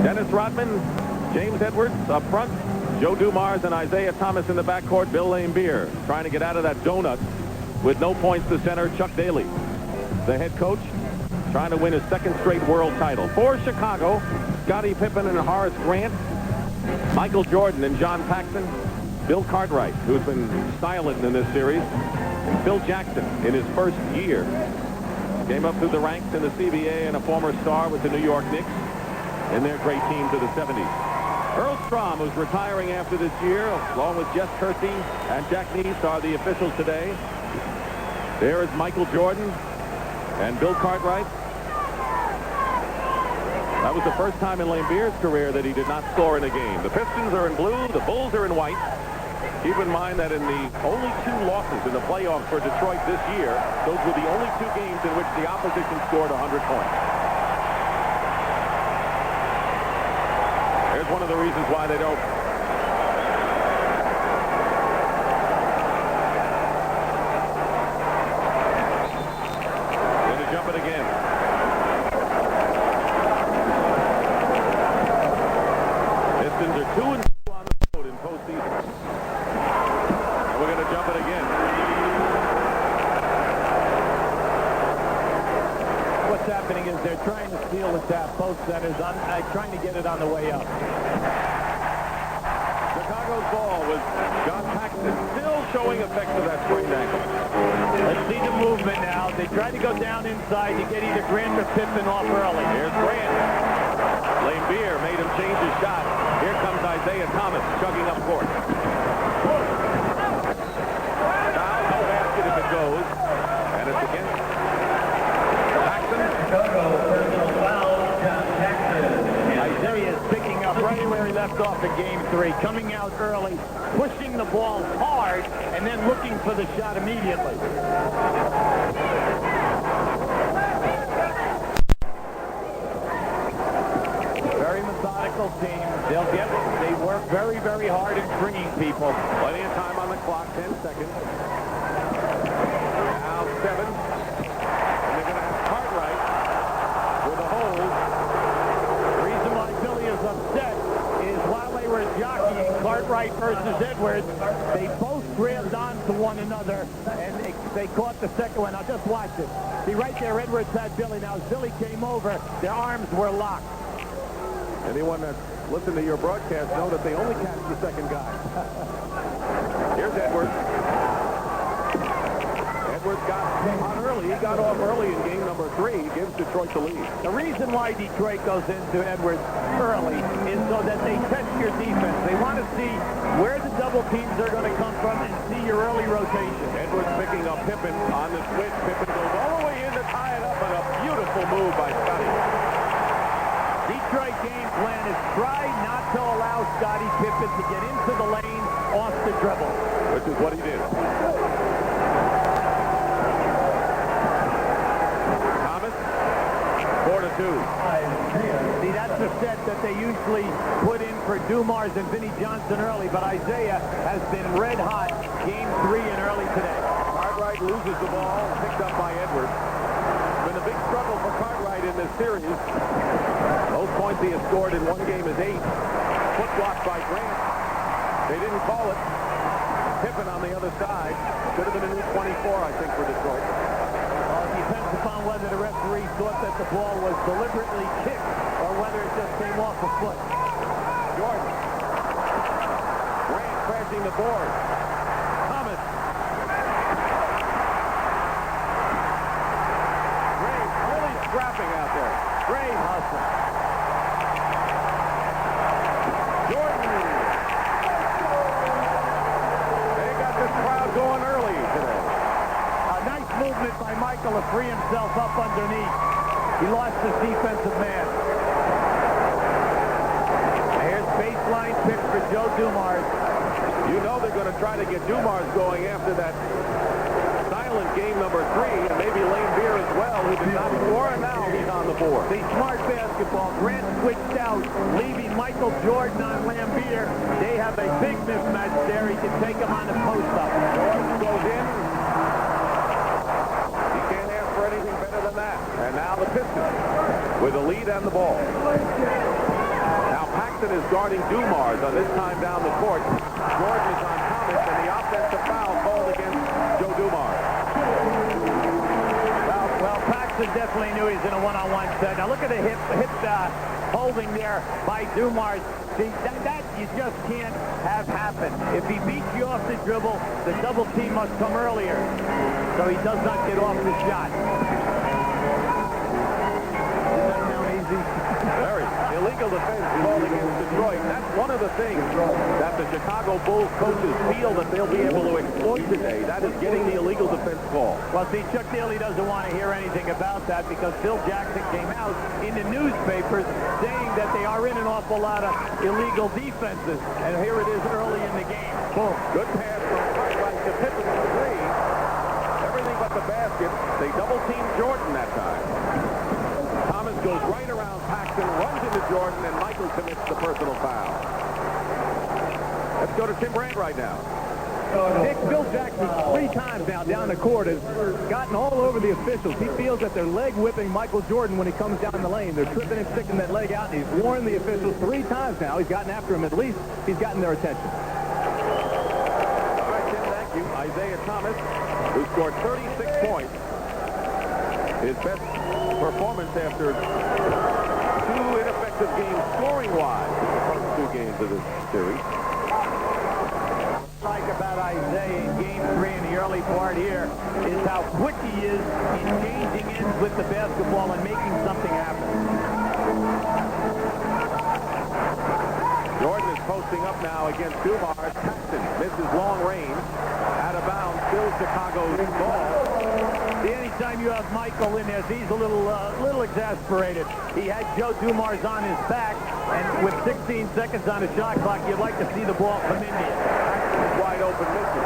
Dennis Rodman, James Edwards up front, Joe Dumars and Isaiah Thomas in the backcourt. Bill Laimbeer trying to get out of that donut with no points to center. Chuck Daly, the head coach, trying to win his second straight world title. For Chicago, Scottie Pippen and Horace Grant, Michael Jordan and John Paxson, Bill Cartwright, who's been silent in this series, and Phil Jackson in his first year. Came up through the ranks in the CBA and a former star with the New York Knicks in their great teams of the 70s. Earl Strom, who's retiring after this year, along with Jess Kersey and Jack Neese, are the officials today. There is Michael Jordan and Bill Cartwright. That was the first time in Laimbeer's career that he did not score in a game. The Pistons are in blue, the Bulls are in white. Keep in mind that in the only 2 losses in the playoffs for Detroit this year, those were the only 2 games in which the opposition scored 100 points. Here's one of the reasons why they don't. Going to jump it again. Pistons are 2-2 on the road in postseason. And we're going to jump it again. What's happening is they're trying to steal the tap. Both centers trying to get it on the way up. Chicago's ball with John Paxson still showing effects of that sprained ankle. Let's see the movement now. They try to go down inside to get either Grant or Pippen off early. Here's Grant. Laimbeer made him change his shot. Here comes Isaiah Thomas chugging up court. Foul, no basket if it goes. And it's against Paxson. Isaiah is picking up right where he left off in Game 3, coming out early, pushing the ball hard, and then looking for the shot immediately. Very methodical team. They work very, very hard in stringing people. Plenty of time on the clock, 10 seconds. Now 7. And they're going to have Cartwright with a hold. The reason why Billy is upset is while they were jockeying, Cartwright versus Edwards, they both grabbed onto one another, and they caught the second one. Now just watch it. See, right there, Edwards had Billy. Now, as Billy came over, their arms were locked. Anyone that's listened to your broadcast know that they only catch the second guy. Here's Edwards. Edwards got on early. He got off early in game number 3. He gives Detroit the lead. The reason why Detroit goes into Edwards early is so that they test your defense. They want to see where the double teams are going to come from and see your early rotation. Edwards picking up Pippen on the switch. Pippen goes all the way in to tie it up, and a beautiful move by Scottie. Detroit game plan is try not to allow Scottie Pippen to get into the lane off the dribble. Which is what he did. Thomas, 4-2. See, that's the set that they usually put in for Dumars and Vinnie Johnson early, but Isaiah has been red hot game 3 and early today. Cartwright loses the ball, picked up by Edwards. Been a big struggle for Cartwright in this series. Most points he has scored in one game is 8. Foot block by Grant. They didn't call it. Pippen on the other side. Could have been a new 24, I think, for Detroit. Well, it depends upon whether the referee thought that the ball was deliberately kicked or whether it just came off the foot. Jordan. Grant crashing the board. Thomas. Graves really scrapping out there. Graves hustling. Jordan. They got this crowd going early today. A nice movement by Michael to free himself up underneath. He lost his defensive man. Here's baseline pick for Joe Dumars. You know they're going to try to get Dumars going after that silent game number 3, and maybe Laimbeer as well, who did not score, and now he's on the board. The smart basketball. Grant switched out, leaving Michael Jordan on Laimbeer. They have a big mismatch there. He can take him on the post-up. Jordan goes in. He can't ask for anything better than that. And now the Pistons with the lead and the ball. is guarding Dumars on this time down the court. Jordan is on Thomas, and the offensive foul called against Joe Dumars. Well, Paxton definitely knew he's in a one-on-one set. Now look at the hip holding there by Dumars. See, that you just can't have happen. If he beats you off the dribble, the double team must come earlier. So he does not get off the shot. Does that sound easy? Very. Illegal defense called against Detroit. That's one of the things that the Chicago Bulls coaches feel that they'll be able to exploit today. That is getting the illegal defense call. Well, see, Chuck Daly doesn't want to hear anything about that because Phil Jackson came out in the newspapers saying that they are in an awful lot of illegal defenses. And here it is early in the game. Boom. Good pass from Cartwright to Pippen for three. Everything but the basket. They double-teamed Jordan that time. Thomas goes right around Paxton, runs into Jordan, and Michael commits the personal foul. Let's go to Tim Brandt right now. Nick, Phil Jackson 3 times now down the court has gotten all over the officials. He feels that they're leg whipping Michael Jordan when he comes down the lane. They're tripping and sticking that leg out, and he's warned the officials 3 times now. He's gotten after him. At least he's gotten their attention. All right, Tim, thank you. Isaiah Thomas, who scored 36 points. His best performance after 2 ineffective games scoring-wise in the first 2 games of this series. Like about Isaiah in game 3 in the early part here is how quick he is in changing ends with the basketball and making something happen. Jordan is posting up now against Dumars. Paxton misses long range. Out of bounds, still Chicago's ball. See, anytime you have Michael in there, he's a little exasperated. He had Joe Dumars on his back, and with 16 seconds on the shot clock, you'd like to see the ball come into you. Wide open misses.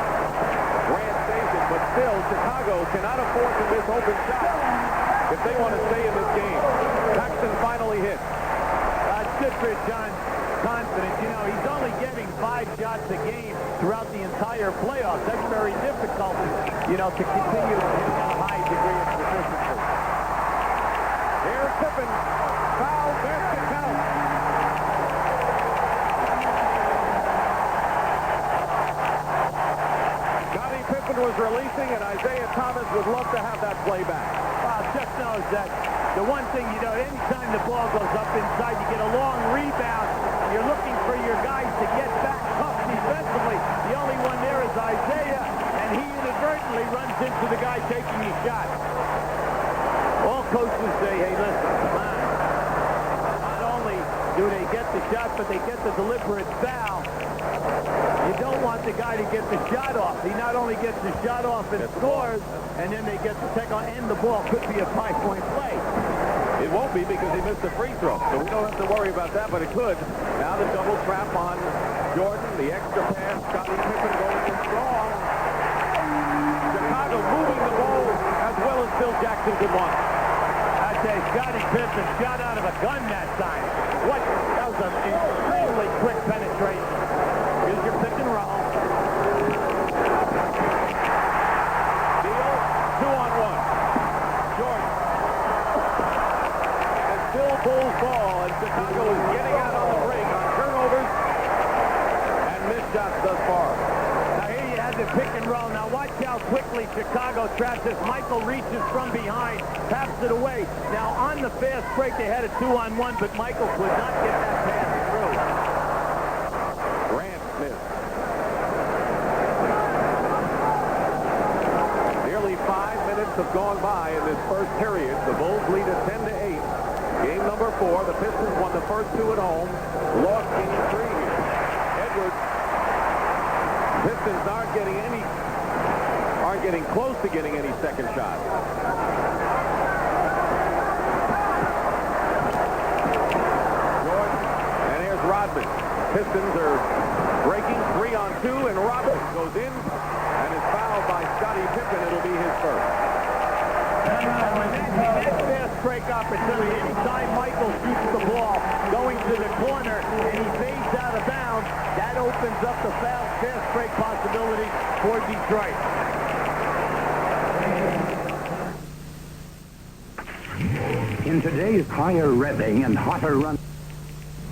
Grant saves it, but still, Chicago cannot afford to miss open shots if they want to stay in this game. Paxton finally hit. It's good for John's confidence. You know, he's only getting 5 shots a game throughout the entire playoffs. That's very difficult, you know, to continue to hit a high degree of proficiency. Here's Pippen. Foul, basket count. Scottie Pippen was releasing, and Isaiah Thomas would love to have that play back. Chuck knows that the one thing, you know, anytime the ball goes up inside, you get a long rebound. You're looking for your guys to get back tough defensively. The only one there is Isaiah, and he inadvertently runs into the guy taking the shot. All coaches say, hey, listen, come on. Not only do they get the shot, but they get the deliberate foul. You don't want the guy to get the shot off. He not only gets the shot off and scores, and then they get to take on, and the ball could be a 5-point play. It won't be because he missed a free throw, so we don't have to worry about that, but it could. Now the double trap on Jordan, the extra pass, Scottie Pippen going in strong. Chicago moving the ball as well as Phil Jackson could want. I say Scottie Pippen shot out of a gun that time. What? That was an extremely quick penetration. Here's your pick and roll. Deal, 2-on-1. Jordan. And still Bulls ball, and Chicago is getting out on the break on turnovers and missed shots thus far. Now here you have the pick and roll. Now watch how quickly Chicago traps this. Michael reaches from behind, taps it away. Now on the fast break, they had a 2-on-1, but Michael could not get that pass through. Grant missed. Nearly 5 minutes have gone by in this first period. The Bulls lead at 10-8. Game number 4. The Pistons won the first 2 at home. Lost game 3 here. Edwards. Pistons aren't getting close to getting any second shot. Jordan, and here's Rodman. Pistons are breaking 3-on-2, and Rodman goes in and is fouled by Scottie Pippen. It'll be his first. That fast break opportunity, anytime Michael shoots the ball going to the corner and he fades out of bounds, that opens up the fast break possibility for Detroit. In today's higher revving and hotter run